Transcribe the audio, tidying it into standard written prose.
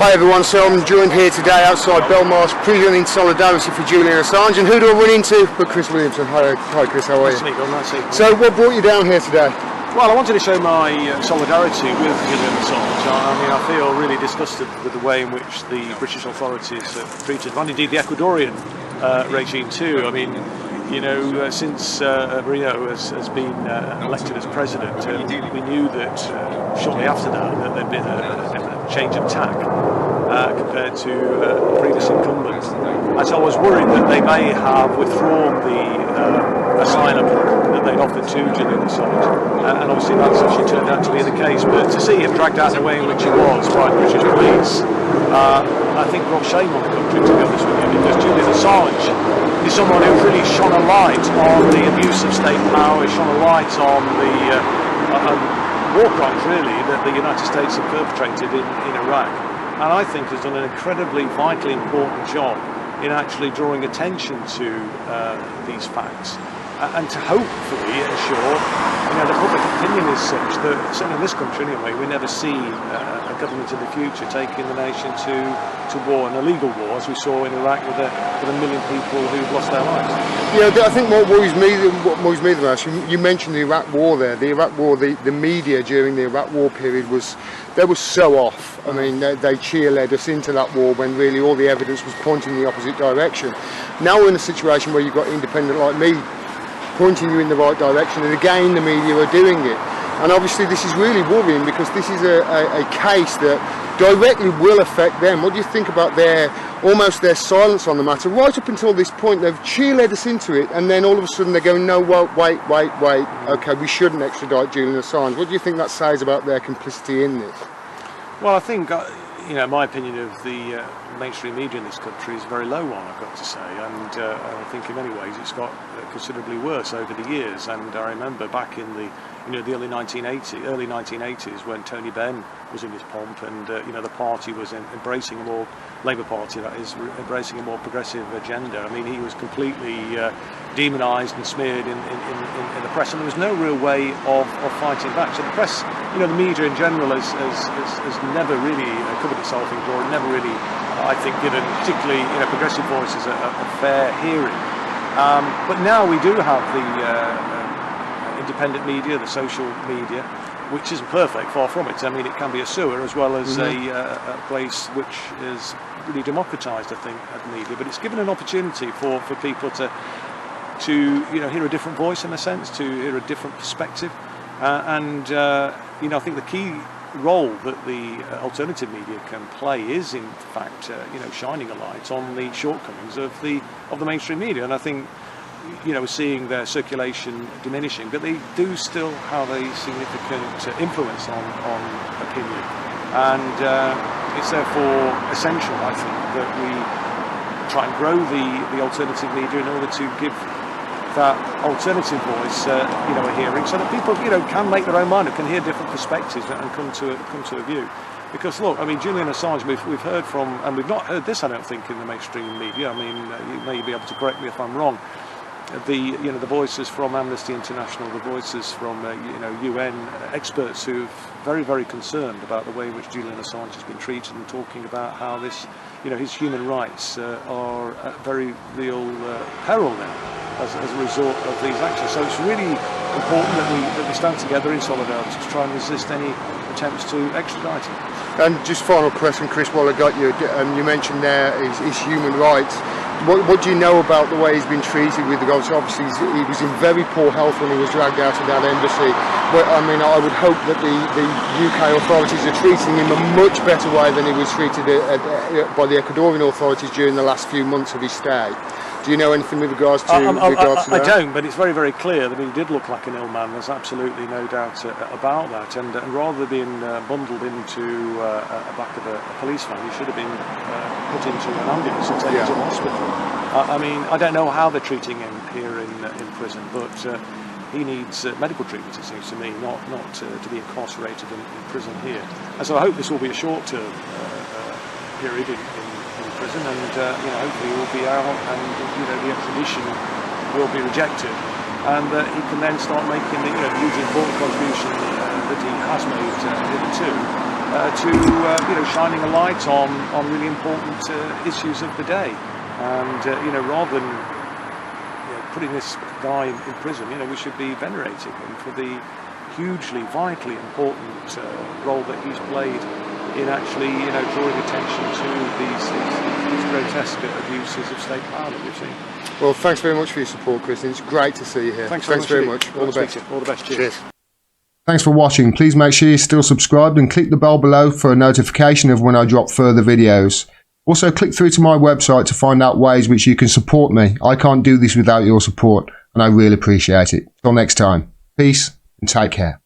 Hi everyone, so I'm joined here today outside Belmarsh Prison in solidarity for Julian Assange, and who do I run into but Chris Williamson. Hi Chris, how are you? Nice to meet you. So what brought you down here today? Well, I wanted to show my solidarity with Julian Assange. I mean, I feel really disgusted with the way in which the British authorities have treated him, and indeed the Ecuadorian regime too. I mean, you know, since Moreno has been elected as president, we knew that shortly after that there'd been a change of tack compared to the previous incumbent. And so I was worried that they may have withdrawn the asylum that they'd offered to Julian Assange, and obviously that's actually turned out to be the case. But to see him dragged out in the way in which he was by the British police, I think brought shame on the country, to be honest with you, because Julian Assange is someone who really shone a light on the abuse of state power, shone a light on the war crimes, really, that the United States have perpetrated in Iraq, and I think has done an incredibly vitally important job in actually drawing attention to these facts, and to hopefully ensure, you know, the public opinion is such that, certainly in this country anyway, we never see a government in the future taking the nation to war, an illegal war, as we saw in Iraq with a million people who've lost their lives. Yeah, I think what worries me the most, you mentioned the Iraq War there. The Iraq War, the media during the Iraq War period was so off. I mean, they cheerled us into that war when really all the evidence was pointing in the opposite direction. Now we're in a situation where you've got independent like me pointing you in the right direction, and again the media are doing it. And obviously this is really worrying, because this is a case that directly will affect them. What do you think about their silence on the matter? Right up until this point, they've cheerled us into it, and then all of a sudden they're going, no, well, wait, okay, we shouldn't extradite Julian Assange. What do you think that says about their complicity in this? Well, I think, you know, my opinion of the mainstream media in this country is a very low one, I've got to say, and I think in many ways it's got considerably worse over the years. And I remember back in the early 1980s when Tony Benn was in his pomp, and the party was embracing a more Labour Party, that is, embracing a more progressive agenda. I mean, he was completely demonised and smeared in the press, and there was no real way of fighting back. So the press, the media in general has never really covered itself in glory, never really, I think, given particularly progressive voices a fair hearing. But now we do have the independent media, the social media, which isn't perfect, far from it. I mean, it can be a sewer as well as a place which is really democratised, I think, at the media. But it's given an opportunity for people to hear a different voice, in a sense, to hear a different perspective, and I think the key role that the alternative media can play is, in fact, shining a light on the shortcomings of the mainstream media. And I think, we're seeing their circulation diminishing, but they do still have a significant influence on opinion, and it's therefore essential, I think, that we try and grow the alternative media in order to give that alternative voice, a hearing, so that people, can make their own mind up, can hear different perspectives, and come to a view. Because look, I mean, Julian Assange, we've heard from, and we've not heard this, I don't think, in the mainstream media. I mean, you may be able to correct me if I'm wrong. The voices from Amnesty International, the voices from UN experts who're very, very concerned about the way in which Julian Assange has been treated, and talking about how this, his human rights are at very real peril now as a result of these actions. So it's really important that we stand together in solidarity to try and resist any attempts to extradite him. And just final question, Chris, while I got you, you mentioned there is human rights. What do you know about the way he's been treated with regards? Obviously, he was in very poor health when he was dragged out of that embassy. But I mean, I would hope that the UK authorities are treating him a much better way than he was treated by the Ecuadorian authorities during the last few months of his stay. Do you know anything with regards to that? I don't, but it's very, very clear that he did look like an ill man. There's absolutely no doubt about that. And rather than bundled into a back of a police van, he should have been put into an ambulance and taken to hospital. I mean, I don't know how they're treating him here in prison, but he needs medical treatment, it seems to me, not to be incarcerated in prison here. And so I hope this will be a short-term period in prison, and hopefully he will be out, and the extradition will be rejected, and he can then start making the huge important contribution that he has made hitherto shining a light on really important issues of the day. And rather than putting this guy in prison, we should be venerating him for the hugely, vitally important role that he's played in actually, drawing attention to these grotesque abuses of state power that we've seen. Well, thanks very much for your support, Chris. It's great to see you here. Thanks very much. All the best. All the best. Cheers. Thanks for watching. Please make sure you're still subscribed and click the bell below for a notification of when I drop further videos. Also, click through to my website to find out ways which you can support me. I can't do this without your support, and I really appreciate it. Till next time, peace and take care.